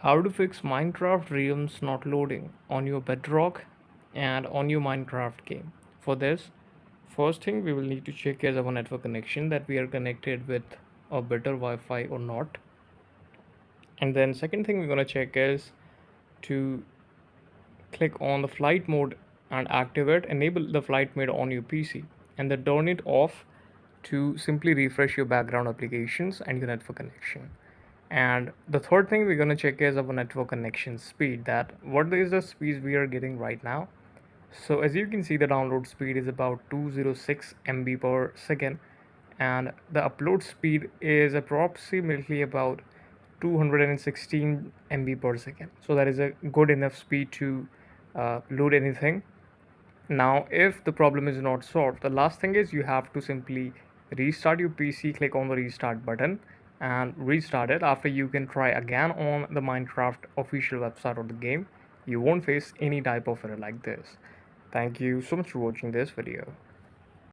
How to fix Minecraft realms not loading on your Bedrock and on your Minecraft game. For this, first thing we will need to check is our network connection, that we are connected with a better Wi-Fi or not. And then second thing we're going to check is to click on the flight mode and activate enable the flight mode on your PC, and then turn it off to simply refresh your background applications and your network connection. And the third thing we're going to check is our network connection speed, that what is the speed we are getting right now. So as you can see, the download speed is about 206 MB per second, and the upload speed is approximately about 216 MB per second. So that is a good enough speed to load anything. Now, if the problem is not solved, the last thing is you have to simply restart your PC, click on the restart button and restart it. After, you can try again on the Minecraft official website of the game. You won't face any type of error like this. Thank you so much for watching this video.